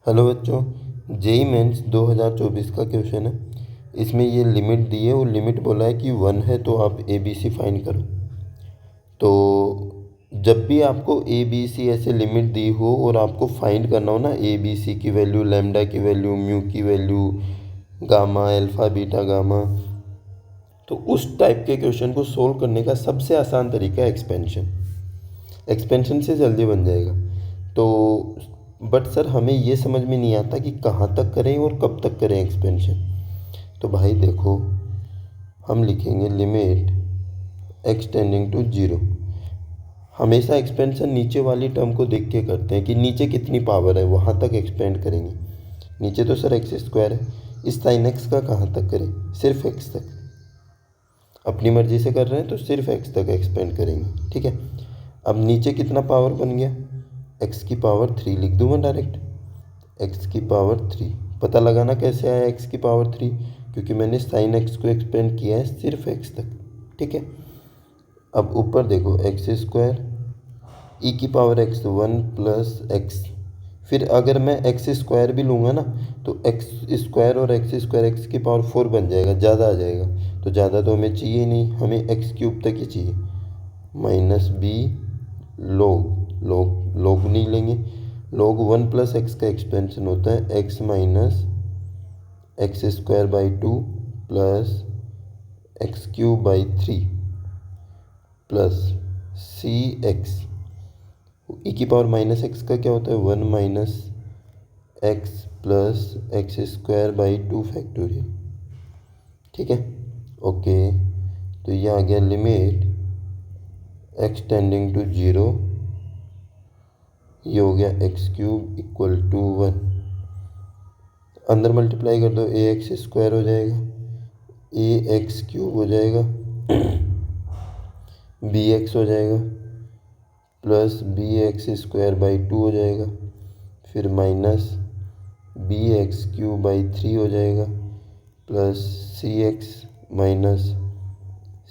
Hello बच्चों, JEE mains 2024 का question है। इसमें ये लिमिट दी है और लिमिट बोला है कि 1 है तो आप ए बी सी फाइंड करो। तो जब भी आपको ए बी सी ऐसे लिमिट दी हो और आपको फाइंड करना हो ना, ए बी सी की वैल्यू, लैम्डा की वैल्यू, म्यू की value, gamma, alpha, beta, gamma, तो उस टाइप के क्वेश्चन को सोल्व करने का सबसे आसान तरीका है एक्सपेंशन। एक्सपेंशन से जल्दी बन जाएगा। तो बट सर हमें ये समझ में नहीं आता कि कहाँ तक करें और कब तक करें एक्सपेंशन। तो भाई देखो, हम लिखेंगे limit x tending to zero. हमेशा एक्सपेंशन नीचे वाली टर्म को देख के करते हैं कि नीचे कितनी पावर है, वहाँ तक एक्सपेंड करेंगे। नीचे तो सर एक्स स्क्वायर है, इस साइन एक्स का कहाँ तक करें, सिर्फ एक्स तक। अपनी मर्ज़ी से कर रहे हैं तो सिर्फ एक्स तक एक्सपेंड करेंगे, ठीक है। अब नीचे कितना पावर बन गया, एक्स की पावर 3 लिख दूँ मैं डायरेक्ट। एक्स की पावर 3 पता लगाना कैसे आया एक्स की पावर 3, क्योंकि मैंने साइन एक्स को एक्सपेंड किया है सिर्फ एक्स तक, ठीक है। अब ऊपर देखो, एक्स स्क्वायर ई की पावर एक्स 1 प्लस एक्स। फिर अगर मैं एक्स स्क्वायर भी लूँगा ना तो एक्स स्क्वायर और एक्स स्क्वायर एक्स की पावर 4 बन जाएगा, ज़्यादा आ जाएगा। तो ज़्यादा तो हमें चाहिए नहीं, हमें एक्स क्यूब तक ही चाहिए। माइनस बी लोग नहीं लेंगे। लोग 1 प्लस एक्स का एक्सपेंशन होता है x minus x square by 2 plus x cube by 3 plus C x. E की पावर माइनस एक्स का क्या होता है, 1 minus x plus x square by 2 factorial, ठीक है। ओके, तो ये आ गया limit x tending to zero. ये हो गया एक्स क्यूब इक्वल टू 1। अंदर मल्टीप्लाई कर दो, ए एक्स स्क्वायर हो जाएगा, ए एक्स क्यूब हो जाएगा, बी एक्स हो जाएगा, plus b x square by 2 हो जाएगा, फिर minus b x cube by 3 हो जाएगा, प्लस सी x minus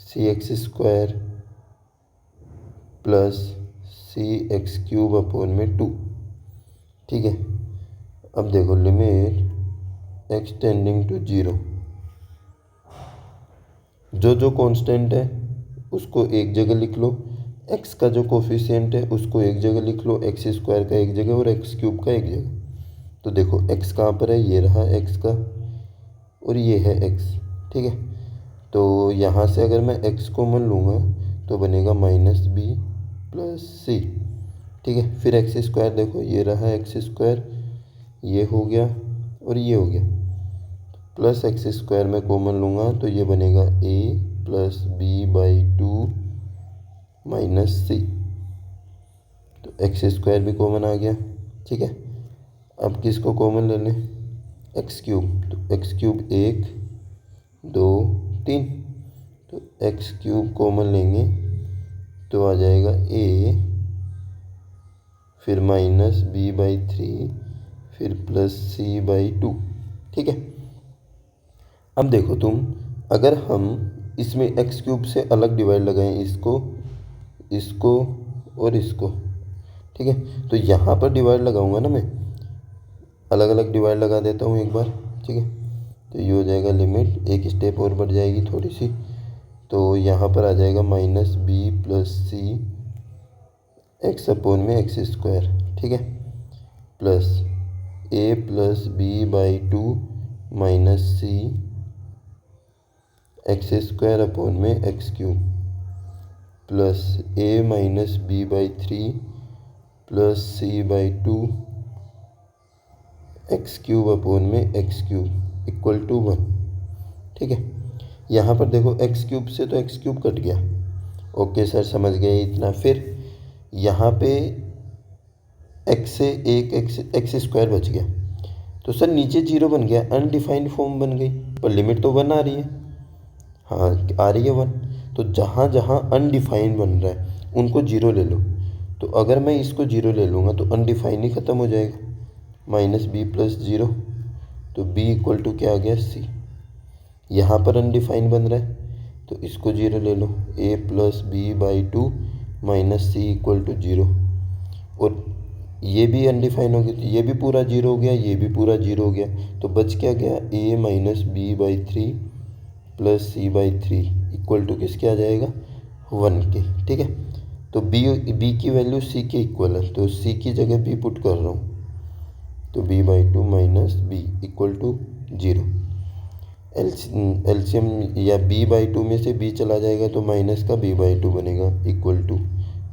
c x square plus सी एक्स क्यूब अपॉन में 2, ठीक है। अब देखो limit x tending to zero. जो जो कांस्टेंट है उसको एक जगह लिख लो, एक्स का जो कोफिशिएंट है उसको एक जगह लिख लो, एक्स स्क्वायर का एक जगह और एक्स क्यूब का एक जगह। तो देखो एक्स कहाँ पर है, ये रहा एक्स का और ये है एक्स, ठीक है। तो यहाँ से अगर मैं एक्स कॉमन लूँगा तो बनेगा माइनस बी प्लस सी, ठीक है। फिर एक्स स्क्वायर देखो, ये रहा एक्स स्क्वायर, ये हो गया और ये हो गया, प्लस एक्स स्क्वायर में कॉमन लूँगा तो ये बनेगा ए प्लस बी बाई 2 माइनस सी। तो एक्स स्क्वायर भी कॉमन आ गया, ठीक है। अब किसको कॉमन ले लें, एक्स क्यूब। तो एक्स क्यूब 1 2 3, तो एक्स क्यूब कॉमन लेंगे तो आ जाएगा ए, फिर माइनस बी बाई 3, फिर प्लस सी बाई 2, ठीक है। अब देखो तुम, अगर हम इसमें एक्स क्यूब से अलग डिवाइड लगाएं, इसको इसको और इसको, ठीक है। तो यहाँ पर डिवाइड लगाऊंगा ना मैं, अलग अलग डिवाइड लगा देता हूँ एक बार, ठीक है। तो ये हो जाएगा लिमिट, एक स्टेप और बढ़ जाएगी थोड़ी सी, तो यहाँ पर आ जाएगा माइनस बी प्लस सी एक्स अपॉन में एक्स स्क्वायर, ठीक है, plus a plus b by 2 minus c x square upon में x cube, plus a minus b by 3 plus c by 2 x cube upon में एक्स क्यूब इक्वल टू 1, ठीक है। यहाँ पर देखो एक्स क्यूब से तो एक्स क्यूब कट गया, ओके सर समझ गए इतना। फिर यहाँ पे एक्स से एक एक्स स्क्वायर बच गया, तो सर नीचे जीरो बन गया, अनडिफाइंड फॉर्म बन गई, पर लिमिट तो 1 आ रही है। हाँ आ रही है 1, तो जहाँ जहाँ अनडिफाइंड बन रहा है उनको जीरो ले लो। तो अगर मैं इसको जीरो ले लूँगा तो अनडिफाइंड ही ख़त्म हो जाएगा, माइनस बी प्लस ज़ीरो, तो बी इक्वल टू क्या आ गया, सी। यहाँ पर अनडिफाइंड बन रहा है तो इसको जीरो ले लो, a plus b by 2 minus c equal to 0। और ये भी अनडिफाइन हो गया, तो ये भी पूरा जीरो हो गया, ये भी पूरा जीरो हो गया। तो बच क्या गया, a minus b by three plus c by three equal to किसके आ जाएगा, 1 के। ठीक है, तो b की वैल्यू c के इक्वल है, तो c की जगह b पुट कर रहा हूँ, तो b/2 minus b equal to 0। LCM या b/2 में से b चला जाएगा तो माइनस का b/2 बनेगा इक्वल टू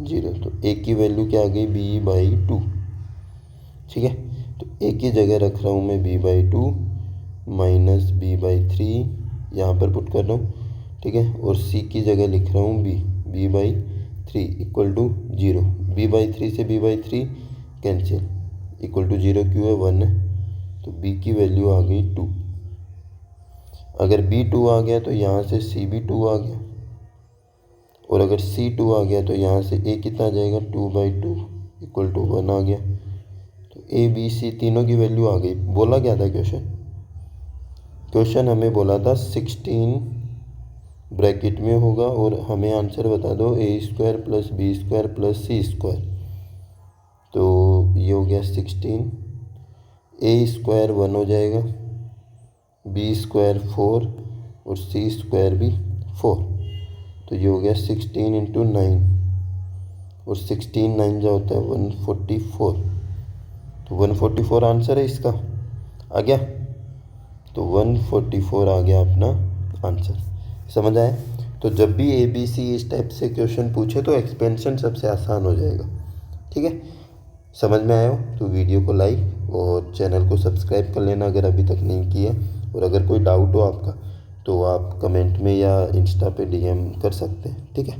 0। तो a की वैल्यू क्या आ गई, b/2। ठीक है, तो a की जगह रख रहा हूँ मैं b/2 माइनस b/3, यहाँ पर पुट कर रहा हूँ। ठीक है, और c की जगह लिख रहा हूँ b/3 इक्वल टू 0। b/3 से b/3 कैंसिल, इक्वल टू 0 क्यों है, 1 है, तो b की वैल्यू आ गई 2। अगर b 2 आ गया तो यहाँ से c भी 2 आ गया, और अगर c 2 आ गया तो यहाँ से a कितना आ जाएगा, 2/2 इक्वल टू 1 आ गया। तो a b c तीनों की वैल्यू आ गई। बोला क्या था क्वेश्चन हमें बोला था 16 ब्रैकेट में होगा और हमें आंसर बता दो a² plus b² plus c²। तो ये हो गया 16, a² 1 हो जाएगा, b² 4 और c² भी 4। तो ये हो गया 16 इंटू 9, और 16 9 जो होता है 144। तो 144 आंसर है इसका, आ गया। तो 144 आ गया अपना आंसर। समझ आया? तो जब भी ए बी सी इस टाइप से क्वेश्चन पूछे तो एक्सपेंशन सबसे आसान हो जाएगा। ठीक है, समझ में आया हो तो वीडियो को लाइक और चैनल को सब्सक्राइब कर लेना अगर अभी तक नहीं किया। और अगर कोई डाउट हो आपका तो आप कमेंट में या इंस्टा पे DM कर सकते हैं। ठीक है।